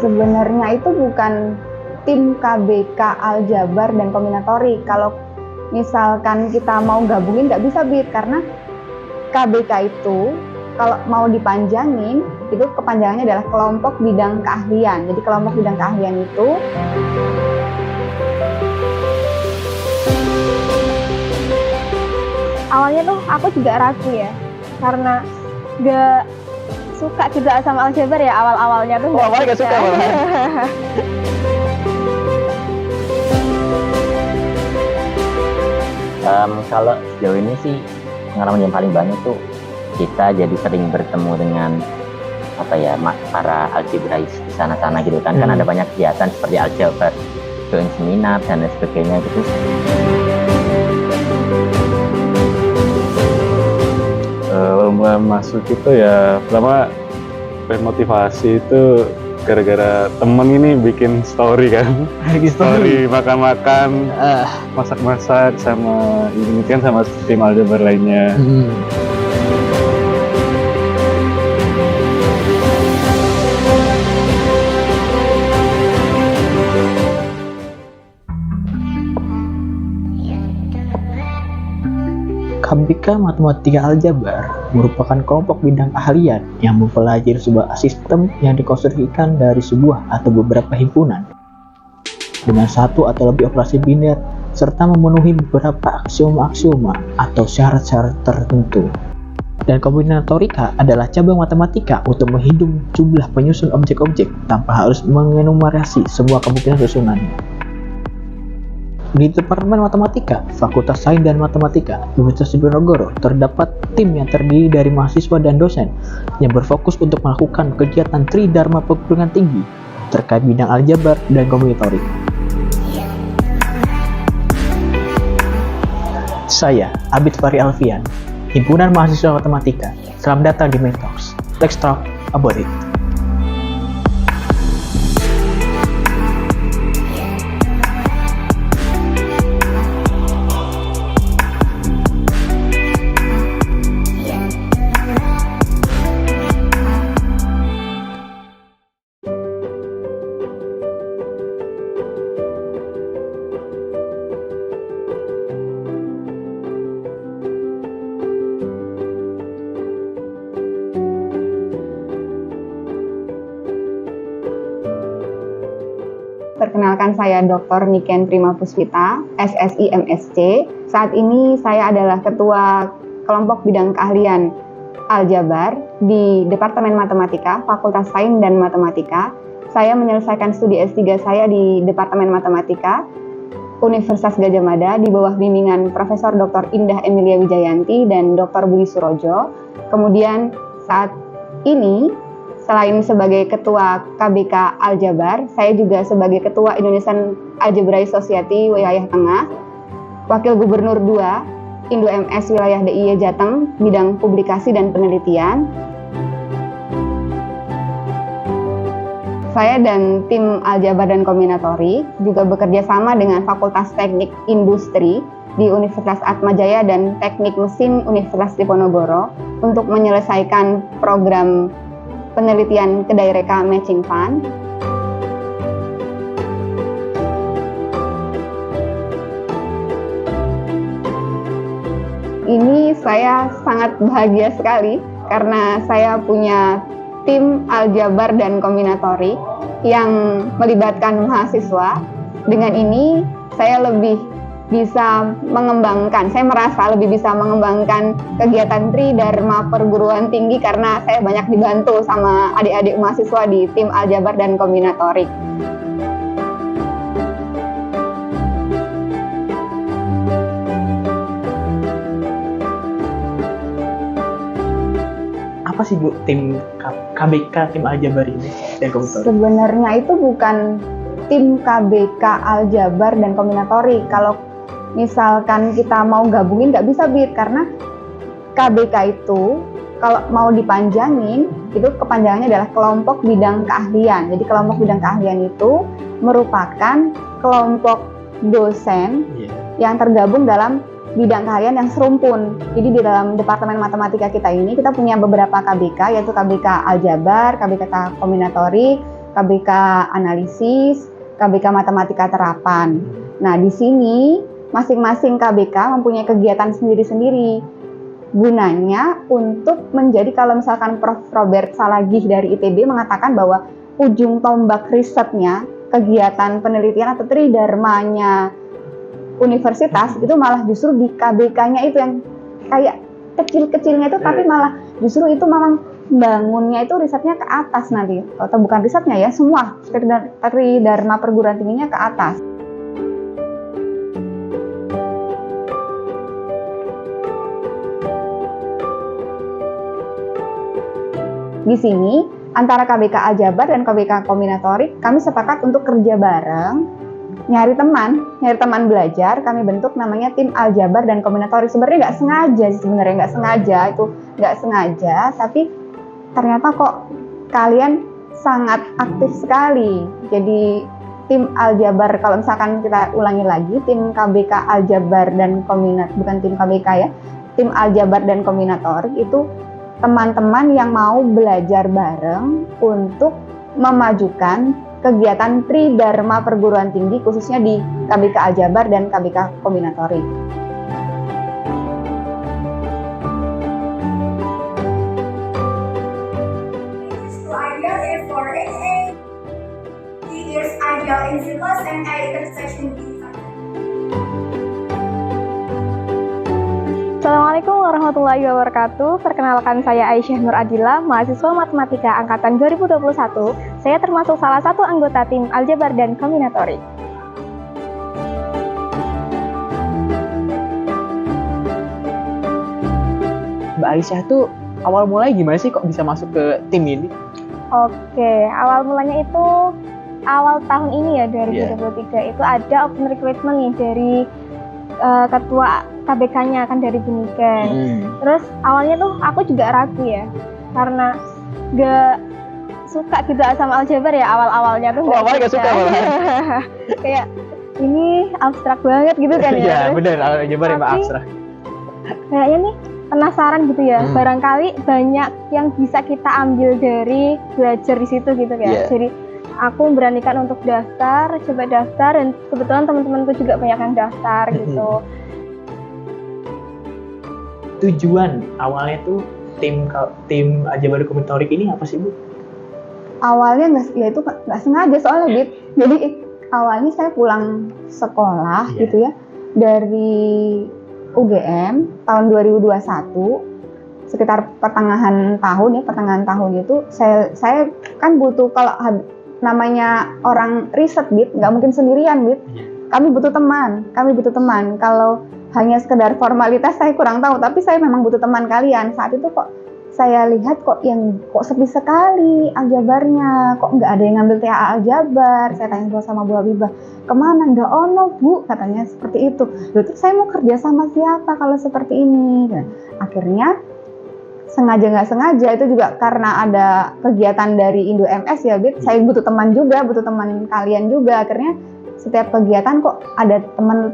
Sebenarnya itu bukan tim KBK Aljabar dan Kombinatorik. Kalau misalkan kita mau gabungin nggak bisa Bit, karena KBK itu kalau mau dipanjangin itu kepanjangannya adalah kelompok bidang keahlian. Jadi kelompok bidang keahlian itu awalnya tuh aku juga ragu ya, karena gak suka juga sama aljabar ya awal-awalnya tuh. Awalnya gak suka malah. Kalau sejauh ini sih pengalaman yang paling banyak tuh kita jadi sering bertemu dengan para algebrais di sana-sana gitu kan. Kan ada banyak kegiatan seperti aljabar, join seminar dan lain sebagainya gitu. Masuk itu ya pertama motivasi itu gara-gara temen ini bikin story kan. Story makan-makan, masak-masak sama ini kan sama tim aljabar lainnya. KBK Matematika Aljabar merupakan kelompok bidang keahlian yang mempelajari sebuah sistem yang dikonstruksikan dari sebuah atau beberapa himpunan dengan satu atau lebih operasi biner serta memenuhi beberapa aksioma-aksioma atau syarat-syarat tertentu. Dan kombinatorika adalah cabang matematika untuk menghitung jumlah penyusun objek-objek tanpa harus mengenumerasi semua kemungkinan susunannya. Di Departemen Matematika, Fakultas Sains dan Matematika, Universitas Diponegoro, terdapat tim yang terdiri dari mahasiswa dan dosen yang berfokus untuk melakukan kegiatan Tridharma perguruan tinggi terkait bidang aljabar dan kombinatorik. Saya, Abid Fahri Alfian, Himpunan Mahasiswa Matematika. Selamat datang di Mentalks. Let's talk about it. Perkenalkan, saya Dr. Niken Prima Puspita, SSI MSc. Saat ini saya adalah Ketua Kelompok Bidang Keahlian Aljabar di Departemen Matematika, Fakultas Sains dan Matematika. Saya menyelesaikan studi S3 saya di Departemen Matematika, Universitas Gadjah Mada di bawah bimbingan Profesor Dr. Indah Emilia Wijayanti dan Dr. Budi Surojo. Kemudian saat ini, selain sebagai Ketua KBK Aljabar, saya juga sebagai Ketua Indonesian Algebraic Society Wilayah Tengah, Wakil Gubernur 2 Indo MS Wilayah DIY Jateng, bidang publikasi dan penelitian. Saya dan tim Aljabar dan Kombinatorik juga bekerja sama dengan Fakultas Teknik Industri di Universitas Atmajaya dan Teknik Mesin Universitas Diponegoro untuk menyelesaikan program penelitian Kedai Reka Matching Fund. Ini saya sangat bahagia sekali karena saya punya tim aljabar dan kombinatorik yang melibatkan mahasiswa. Dengan ini saya lebih bisa mengembangkan, saya merasa lebih bisa mengembangkan kegiatan Tridharma perguruan tinggi karena saya banyak dibantu sama adik-adik mahasiswa di tim aljabar dan kombinatorik. Apa sih Bu tim KBK, tim aljabar ini dan kombinatorik? Sebenarnya itu bukan tim KBK Aljabar dan Kombinatorik. Kalau misalkan kita mau gabungin nggak bisa Bit, karena KBK itu kalau mau dipanjangin itu kepanjangannya adalah kelompok bidang keahlian. Jadi kelompok bidang keahlian itu merupakan kelompok dosen yang tergabung dalam bidang keahlian yang serumpun. Jadi di dalam Departemen Matematika kita ini kita punya beberapa KBK, yaitu KBK Aljabar, KBK Kombinatorik, KBK analisis, KBK matematika terapan. Nah, di sini masing-masing KBK mempunyai kegiatan sendiri-sendiri. Gunanya untuk menjadi, kalau misalkan Prof. Robert Salagih dari ITB mengatakan bahwa ujung tombak risetnya, kegiatan penelitian atau tridharmanya universitas itu malah justru di KBK-nya itu yang kayak kecil-kecilnya itu, tapi malah justru itu memang bangunnya itu risetnya ke atas nanti, atau bukan risetnya ya, semua tridharma perguruan tingginya ke atas. Di sini antara KBK Aljabar dan KBK Kombinatorik kami sepakat untuk kerja bareng, nyari teman belajar. Kami bentuk namanya tim Aljabar dan Kombinatorik. Sebenarnya nggak sengaja, tapi ternyata kok kalian sangat aktif sekali. Jadi tim Aljabar, kalau misalkan kita ulangi lagi, tim KBK Aljabar dan bukan tim KBK ya, tim Aljabar dan Kombinatorik itu teman-teman yang mau belajar bareng untuk memajukan kegiatan tridharma perguruan tinggi, khususnya di KBK Aljabar dan KBK Kombinatorik. Ideal A488, is ideal in syllabus and I intersection B. Assalamualaikum warahmatullahi wabarakatuh. Perkenalkan, saya Aisyah Nur Adila, mahasiswa Matematika angkatan 2021. Saya termasuk salah satu anggota tim Aljabar dan Kombinatorik. Mbak Aisyah tuh awal mulai gimana sih kok bisa masuk ke tim ini? Oke, awal mulanya itu awal tahun ini ya, 2023 itu ada open recruitment nih dari ketua KBK-nya kan dari Buniken. Terus awalnya tuh aku juga ragu ya, karena gak suka gitu sama aljabar ya awal-awalnya tuh. Awalnya gak suka malah. Kayak ini abstrak banget gitu kan ya. Iya bener, aljabar emang abstrak. Kayaknya nih penasaran gitu ya, barangkali banyak yang bisa kita ambil dari belajar di situ gitu ya. Jadi aku memberanikan untuk coba daftar, dan kebetulan teman-temanku juga banyak yang daftar gitu. Tujuan awalnya tuh tim Aljabar Kombinatorik ini apa sih, Bu? Awalnya nggak sengaja soalnya, Bit. Jadi awalnya saya pulang sekolah gitu ya dari UGM tahun 2021, sekitar pertengahan tahun itu saya kan butuh, kalau namanya orang riset, Bit, nggak mungkin sendirian, Bit. Kami butuh teman. Kalau hanya sekedar formalitas saya kurang tahu, tapi saya memang butuh teman kalian. Saat itu kok saya lihat kok sepi sekali aljabarnya, kok nggak ada yang ngambil TA aljabar. Saya tanya sama Bu Habibah, kemana? Nggak ono, Bu, katanya seperti itu. Terus saya mau kerja sama siapa kalau seperti ini? Nah, akhirnya sengaja nggak sengaja itu juga karena ada kegiatan dari Indo MS ya, Bit. Saya butuh teman kalian juga. Akhirnya setiap kegiatan kok ada teman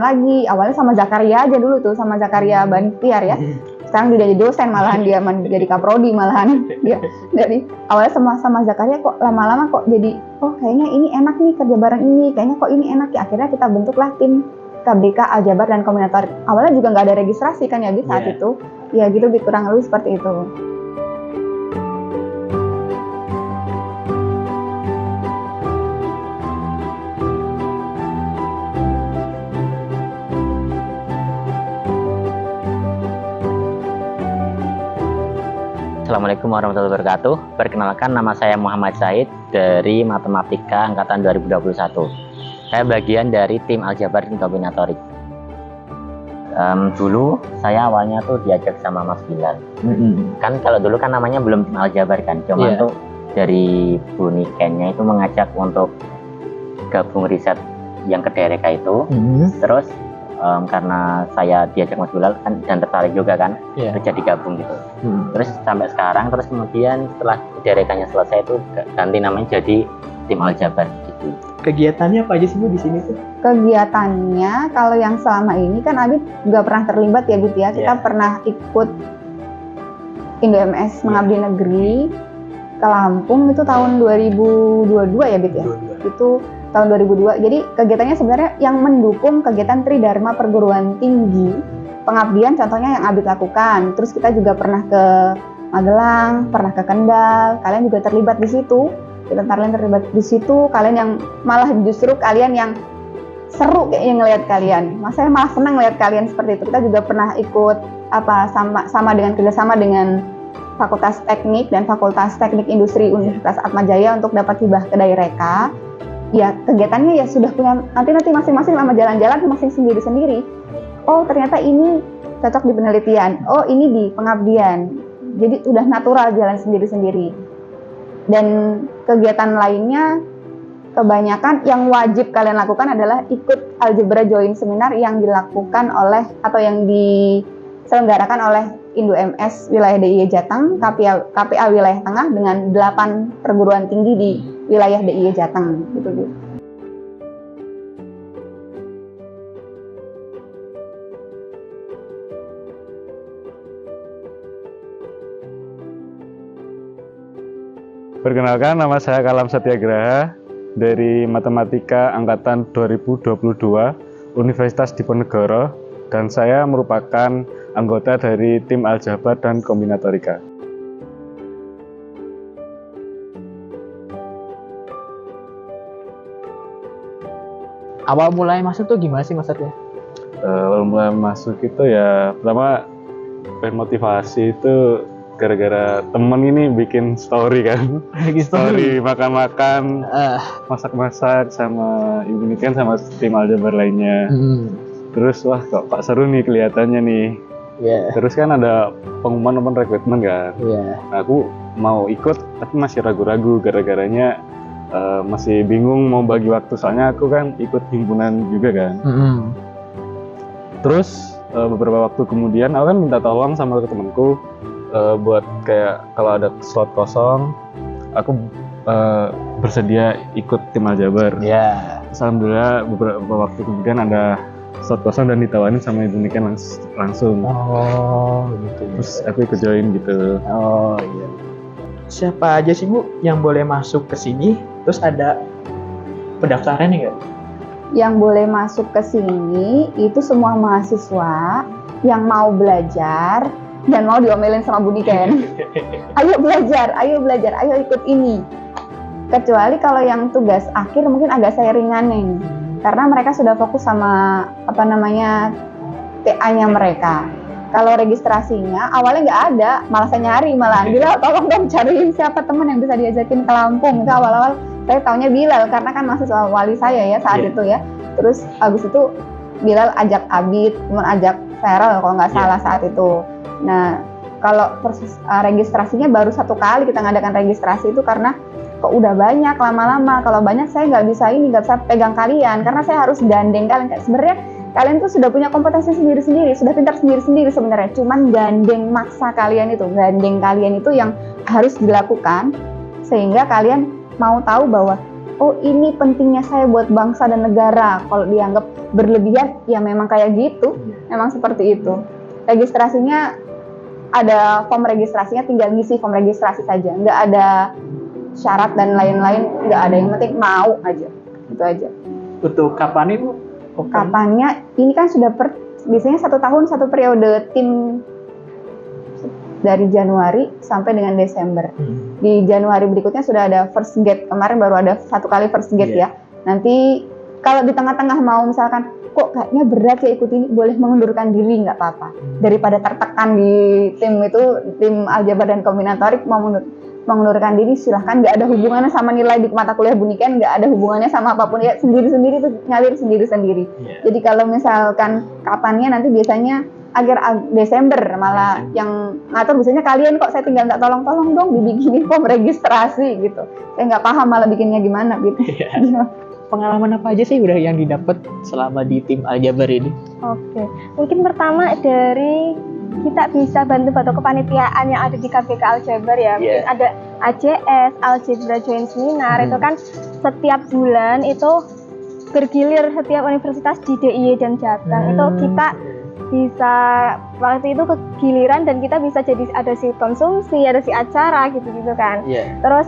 lagi. Awalnya sama Zakaria aja dulu tuh, sama Zakaria Banistiar ya. Sekarang dia jadi dosen malahan, dia jadi kaprodi malahan. Dia dari awalnya sama Zakaria, kok lama-lama kok jadi kayaknya ini enak nih kerja bareng ini, kayaknya kok ini enak ya. Akhirnya kita bentuklah tim KBK Aljabar dan Kombinatorik. Awalnya juga nggak ada registrasi kan ya, Bit, saat itu. Ya gitu, Bit, kurang lebih seperti itu. Assalamualaikum warahmatullahi wabarakatuh. Perkenalkan, nama saya Muhammad Said dari Matematika angkatan 2021. Saya bagian dari tim Aljabar dan Kombinatorik. Dulu saya awalnya tuh diajak sama Mas Bilal. Kan kalau dulu kan namanya belum tim Aljabar kan, cuma tuh dari Bunikennya itu mengajak untuk gabung riset yang ke DRK itu. Terus karena saya diajak Mas Bilal kan dan tertarik juga kan, terus jadi gabung gitu. Terus sampai sekarang, terus kemudian setelah DRK-nya selesai itu ganti namanya jadi tim Aljabar gitu. Kegiatannya apa aja sih, Bu, di sini tuh? Kegiatannya kalau yang selama ini kan Abid nggak pernah terlibat ya, Bit ya. Kita pernah ikut Indo MS Mengabdi Negeri, ke Lampung itu tahun 2022 ya Bit ya? 22. Itu tahun 2002. Jadi kegiatannya sebenarnya yang mendukung kegiatan Tridharma Perguruan Tinggi Pengabdian, contohnya yang Abid lakukan. Terus kita juga pernah ke Magelang, pernah ke Kendal. Kalian juga terlibat di situ. Kita terlibat di situ. Kalian yang malah justru kalian yang seru kayaknya ngelihat kalian. Saya malah senang ngelihat kalian seperti itu. Kita juga pernah ikut sama dengan kerjasama dengan Fakultas Teknik dan Fakultas Teknik Industri Universitas Atmajaya untuk dapat hibah kedai reka. Ya kegiatannya ya sudah punya nanti masing-masing sama jalan-jalan masing sendiri-sendiri. Oh ternyata ini cocok di penelitian, oh ini di pengabdian. Jadi udah natural jalan sendiri-sendiri. Dan kegiatan lainnya kebanyakan yang wajib kalian lakukan adalah ikut Algebra Join Seminar yang dilakukan oleh atau yang diselenggarakan oleh Indo MS Wilayah DIY Jateng, KPA Wilayah Tengah dengan 8 perguruan tinggi di wilayah DIY Jateng gitu. Perkenalkan, nama saya Kalam Satyagraha dari Matematika Angkatan 2022 Universitas Diponegoro, dan saya merupakan anggota dari tim Aljabar dan Kombinatorika. Awal mulai masuk tuh gimana sih Mas Satya? Awal mulai masuk itu ya pertama motivasi itu gara-gara temen ini bikin story kan. Story makan-makan, masak-masak sama ibu kan sama tim Aljabar lainnya. Terus wah kok seru nih kelihatannya nih. Terus kan ada pengumuman open recruitment kan. Nah, aku mau ikut tapi masih ragu-ragu gara-garanya masih bingung mau bagi waktu, soalnya aku kan ikut himpunan juga kan. Terus beberapa waktu kemudian aku kan minta tolong sama temanku buat kayak kalau ada slot kosong aku bersedia ikut tim Aljabar. Alhamdulillah beberapa waktu kemudian ada slot kosong dan ditawarin sama Ibu Niken langsung. Gitu. Terus aku ikut join gitu. Siapa aja sih Bu yang boleh masuk ke sini? Terus ada pendaftarannya nggak? Yang boleh masuk ke sini itu semua mahasiswa yang mau belajar dan mau diomelin sama Bu Niken. Ayo belajar, ayo ikut ini. Kecuali kalau yang tugas akhir mungkin agak saya ringanin. Karena mereka sudah fokus sama TA-nya mereka. Kalau registrasinya awalnya nggak ada, malah saya nyari Bilal tolong dong cariin siapa teman yang bisa diajakin ke Lampung. Itu awal-awal saya taunya Bilal karena kan mahasiswa wali saya ya saat itu ya. Terus habis itu Bilal ajak Abid, kemudian ajak Feral kalau nggak salah saat itu. Nah kalau proses registrasinya baru 1 kali kita ngadakan registrasi itu karena kok udah banyak lama-lama. Kalau banyak saya nggak bisa pegang kalian karena saya harus gandeng kalian. Sebenarnya kalian tuh sudah punya kompetensi sendiri-sendiri, sudah pintar sendiri-sendiri sebenarnya. Cuman gandeng kalian itu yang harus dilakukan sehingga kalian mau tahu bahwa oh ini pentingnya saya buat bangsa dan negara. Kalau dianggap berlebihan ya memang kayak gitu, memang seperti itu. Registrasinya ada form registrasinya, tinggal ngisi form registrasi saja, nggak ada syarat dan lain-lain, nggak ada, yang penting mau aja, itu aja. Untuk kapan itu? Kapannya ini kan sudah biasanya 1 tahun 1 periode tim dari Januari sampai dengan Desember. Di Januari berikutnya sudah ada first gate, kemarin baru ada 1 kali first gate ya. Nanti kalau di tengah-tengah mau misalkan kok kayaknya berat ya ikut ini, boleh mengundurkan diri, nggak apa-apa. Daripada tertekan di tim Aljabar dan Kombinatorik, mau mengundurkan diri silahkan, nggak ada hubungannya sama nilai di mata kuliah Bu Niken, nggak ada hubungannya sama apapun ya, sendiri-sendiri tuh ngalir sendiri-sendiri. Jadi kalau misalkan kapannya nanti biasanya akhir Desember malah yang ngatur biasanya kalian, kok saya tinggal nggak tolong dong dibikinin form registrasi gitu. Saya nggak paham malah bikinnya gimana gitu. Pengalaman apa aja sih udah yang didapat selama di tim Aljabar ini? Oke, mungkin pertama dari kita bisa bantu kepanitiaan yang ada di KBK Aljabar ya. Mungkin ada AJS, Algebra Join Seminar, itu kan setiap bulan itu bergilir setiap universitas di DIY dan Jateng. Itu kita bisa waktu itu kegiliran dan kita bisa jadi ada si konsumsi, ada si acara gitu-gitu kan. Terus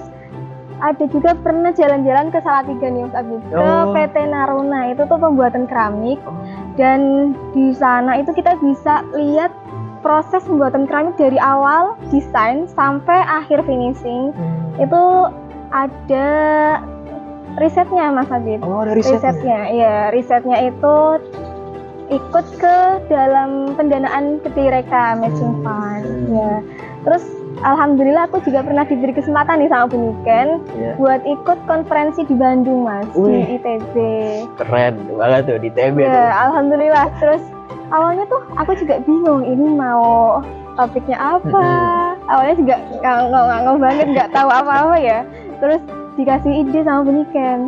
ada juga pernah jalan-jalan ke Salatiga nih Mas Abid, ke PT Naruna, itu tuh pembuatan keramik. Dan di sana itu kita bisa lihat proses pembuatan keramik dari awal desain sampai akhir finishing. Itu ada risetnya Mas Abid. Ada risetnya. Iya, risetnya itu ikut ke dalam pendanaan Kedireka Matching Fund. Ya. Terus alhamdulillah aku juga pernah diberi kesempatan nih sama Bu Niken buat ikut konferensi di Bandung Mas, di ITB. Keren banget tuh di ITB. Ya, alhamdulillah. Terus awalnya tuh aku juga bingung ini mau topiknya apa. Awalnya juga nggak banget, nggak tahu apa-apa ya. Terus dikasih ide sama Bu Niken.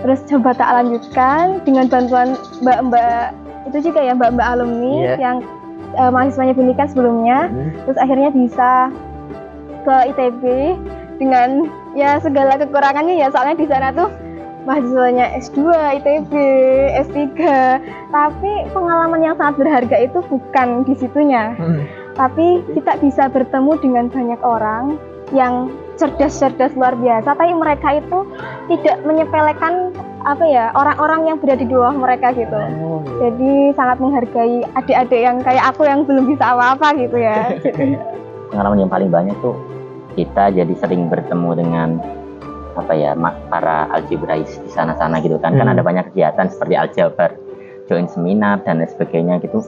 Terus coba tak lanjutkan dengan bantuan mbak-mbak itu juga ya, mbak-mbak alumni yang mahasiswanya Bu Niken sebelumnya. Terus akhirnya bisa ke ITB dengan ya segala kekurangannya ya, soalnya di sana tuh mahasiswanya S2, ITB, S3. Tapi pengalaman yang sangat berharga itu bukan di situnya. Tapi kita bisa bertemu dengan banyak orang yang cerdas-cerdas luar biasa, tapi mereka itu tidak menyepelekan orang-orang yang berada di bawah mereka gitu. Jadi sangat menghargai adik-adik yang kayak aku yang belum bisa apa-apa gitu ya. Pengalaman yang paling banyak tuh kita jadi sering bertemu dengan para algebrais di sana-sana gitu kan. Kan ada banyak kegiatan seperti aljabar, join seminar dan lain sebagainya gitu.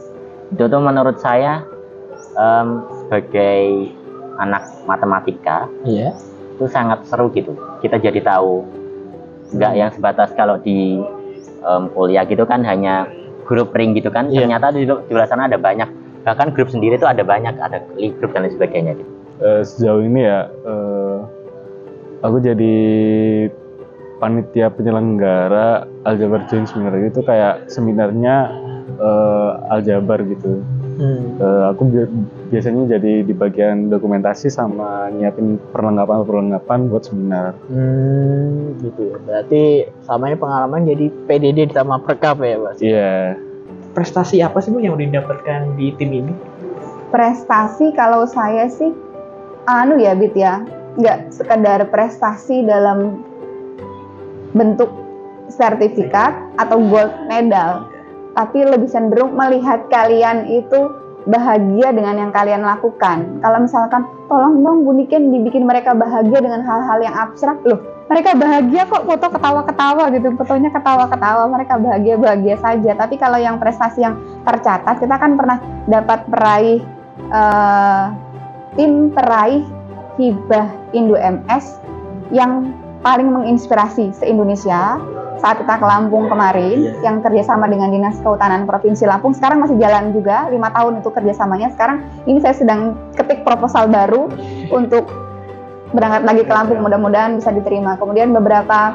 Itu tuh menurut saya sebagai anak matematika itu sangat seru gitu. Kita jadi tahu nggak yang sebatas kalau di kuliah gitu kan hanya grup ring gitu kan. Ternyata di luar sana ada banyak, bahkan grup sendiri itu ada banyak, ada grup dan lain sebagainya gitu. Sejauh ini ya aku jadi panitia penyelenggara aljabar join seminar itu, kayak seminarnya aljabar gitu. Aku biasanya jadi di bagian dokumentasi sama nyiapin perlengkapan buat seminar. Gitu ya. Berarti sama ini pengalaman jadi PDD sama Perkap ya Mas? Iya. Prestasi apa sih Bu yang udah didapatkan di tim ini? Prestasi kalau saya sih Bit ya, nggak sekedar prestasi dalam bentuk sertifikat atau gold medal, tapi lebih cenderung melihat kalian itu bahagia dengan yang kalian lakukan. Kalau misalkan tolong dong Bu Niken dibikin mereka bahagia dengan hal-hal yang abstrak, loh mereka bahagia kok, foto ketawa-ketawa gitu, fotonya ketawa-ketawa, mereka bahagia-bahagia saja. Tapi kalau yang prestasi yang tercatat, kita kan pernah dapat peraih tim peraih hibah Indo MS yang paling menginspirasi se-Indonesia saat kita ke Lampung kemarin, yang kerjasama dengan Dinas Kehutanan Provinsi Lampung. Sekarang masih jalan juga, 5 tahun itu kerjasamanya. Sekarang ini saya sedang ketik proposal baru untuk berangkat lagi ke Lampung, mudah-mudahan bisa diterima. Kemudian beberapa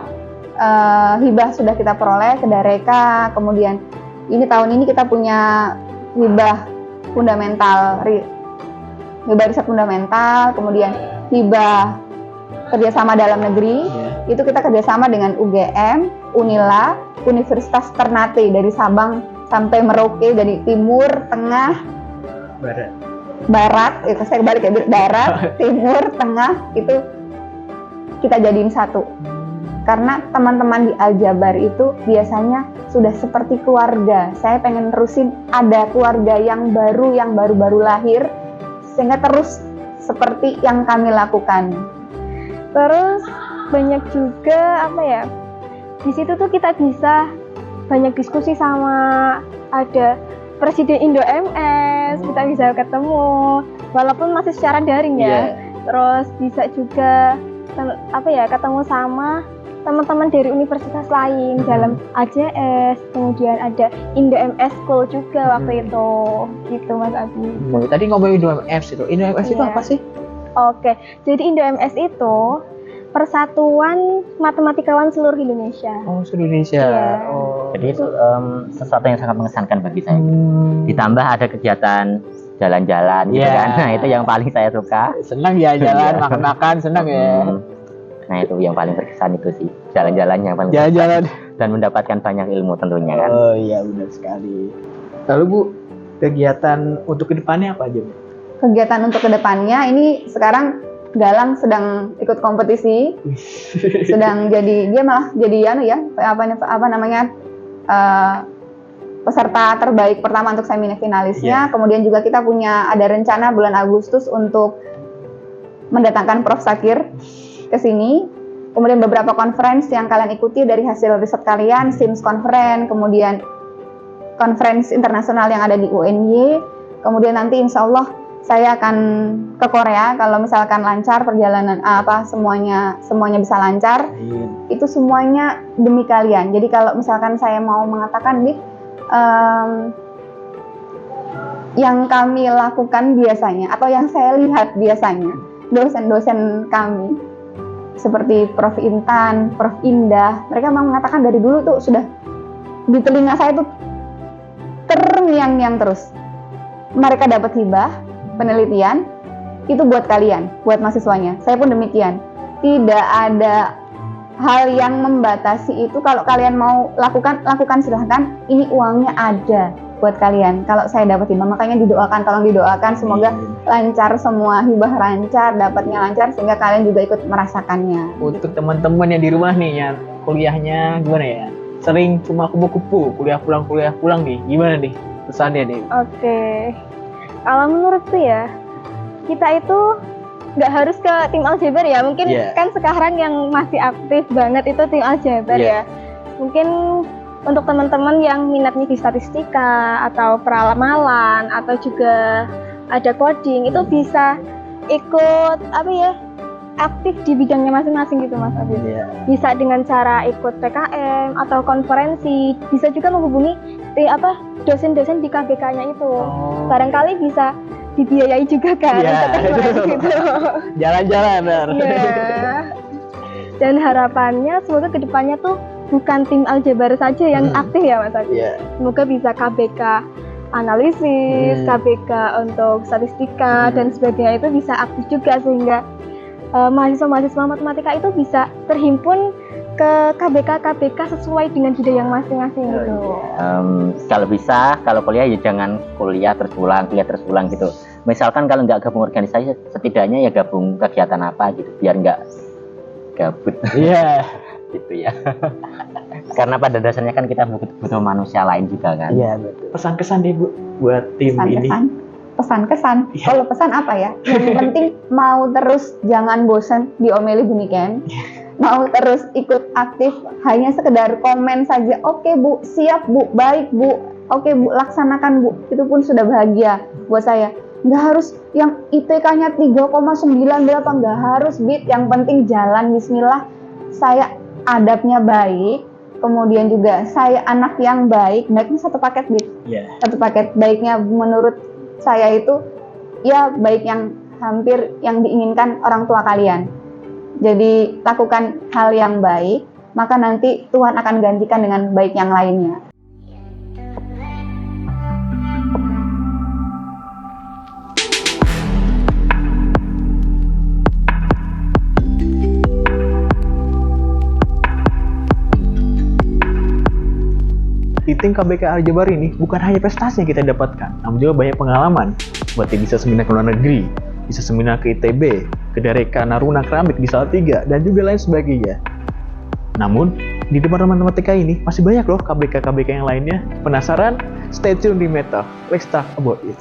hibah sudah kita peroleh ke Dareka. Kemudian ini tahun ini kita punya hibah fundamental, hibah riset fundamental, kemudian hibah kerjasama dalam negeri. Itu kita kerjasama dengan UGM, Unila, Universitas Ternate dari Sabang sampai Merauke, dari timur, tengah, barat, itu saya balik ya, barat, timur, tengah, itu kita jadiin satu. Karena teman-teman di Aljabar itu biasanya sudah seperti keluarga. Saya pengen terusin ada keluarga yang baru lahir, sehingga terus seperti yang kami lakukan. Terus banyak juga di situ tuh kita bisa banyak diskusi sama ada Presiden Indo MS, kita bisa ketemu walaupun masih secara daring ya. Terus bisa juga ketemu sama teman-teman dari universitas lain dalam AJS, kemudian ada Indo MS School juga waktu itu, gitu Mas Abi. Tadi ngomongin Indo MS itu, Indo MS itu apa sih? Oke, jadi Indo MS itu Persatuan Matematikawan Seluruh Indonesia. Oh, seluruh Indonesia. Iya. Jadi itu sesuatu yang sangat mengesankan bagi saya. Ditambah ada kegiatan jalan-jalan gitu kan. Nah, itu yang paling saya suka. Senang ya jalan, makan-makan, senang ya. Nah, itu yang paling berkesan itu sih, jalan-jalan yang paling jalan-jalan dan mendapatkan banyak ilmu tentunya kan. Oh iya, benar sekali. Lalu Bu, kegiatan untuk kedepannya apa aja, Bu? Kegiatan untuk kedepannya ini sekarang Galang sedang ikut kompetisi, sedang jadi dia malah jadi apa namanya peserta terbaik pertama untuk semifinalisnya. Kemudian juga kita ada rencana bulan Agustus untuk mendatangkan Prof Sakir ke sini. Kemudian beberapa conference yang kalian ikuti dari hasil riset kalian, SIMS Conference, kemudian conference internasional yang ada di UNY. Kemudian nanti insya Allah saya akan ke Korea kalau misalkan lancar perjalanan semuanya bisa lancar. Itu semuanya demi kalian. Jadi kalau misalkan saya mau mengatakan nih yang kami lakukan biasanya atau yang saya lihat biasanya dosen-dosen kami seperti Prof Intan, Prof Indah, mereka memang mengatakan dari dulu tuh sudah di telinga saya tuh terngiang-ngiang terus. Mereka dapat hibah penelitian itu buat kalian, buat mahasiswanya. Saya pun demikian. Tidak ada hal yang membatasi itu. Kalau kalian mau lakukan silahkan. Ini uangnya ada buat kalian. Kalau saya dapat hibah, makanya tolong didoakan semoga lancar semua, hibah lancar, dapatnya lancar sehingga kalian juga ikut merasakannya. Untuk teman-teman yang di rumah nih yang kuliahnya gimana ya? Sering cuma kupu-kupu, kuliah pulang nih. Gimana nih pesannya nih? Oke. Kalau menurutku ya, kita itu nggak harus ke tim aljabar ya. Mungkin kan sekarang yang masih aktif banget itu tim aljabar ya. Mungkin untuk teman-teman yang minatnya di statistika atau peramalan atau juga ada coding itu bisa ikut aktif di bidangnya masing-masing gitu Mas Abid. Bisa dengan cara ikut PKM atau konferensi, bisa juga menghubungi dosen-dosen di KBK-nya itu. Barangkali bisa dibiayai juga kan gitu. Jalan-jalan. Dan harapannya semoga kedepannya tuh bukan tim aljabar saja yang aktif ya Mas Abid. Semoga bisa KBK analisis, KBK untuk statistika dan sebagainya itu bisa aktif juga sehingga mahasiswa-mahasiswa matematika itu bisa terhimpun ke KBK sesuai dengan bidang yang masing-masing gitu. Kalau bisa, kalau kuliah ya jangan kuliah terus pulang gitu. Misalkan kalau nggak gabung organisasi, setidaknya ya gabung kegiatan apa gitu, biar nggak gabut. Gitu ya. Karena pada dasarnya kan kita butuh manusia lain juga kan. Iya betul. Pesan-kesan deh Bu buat tim ini. Pesan-kesan. Kalau pesan apa ya? Yang penting mau terus jangan bosan diomeli Buniken. Mau terus ikut aktif, hanya sekedar komen saja. Oke Bu, siap Bu, baik Bu. Oke Bu, laksanakan Bu. Itu pun sudah bahagia buat saya. Nggak harus yang IPK-nya 3,98, nggak harus Bit. Yang penting jalan bismillah. Saya adabnya baik. Kemudian juga saya anak yang baik. Baiknya satu paket Bit. Satu paket. Baiknya menurut saya itu ya baik yang hampir yang diinginkan orang tua kalian. Jadi lakukan hal yang baik, maka nanti Tuhan akan gantikan dengan baik yang lainnya. Di tim KBK Aljabar ini bukan hanya prestasi yang kita dapatkan, namun juga banyak pengalaman. Seperti bisa seminar ke luar negeri, bisa seminar ke ITB, ke Dareka Naruna Keramik di Salatiga, dan juga lain sebagainya. Namun, di Departemen Matematika ini masih banyak loh KBK-KBK yang lainnya. Penasaran? Stay tune di Meta. Let's talk about it.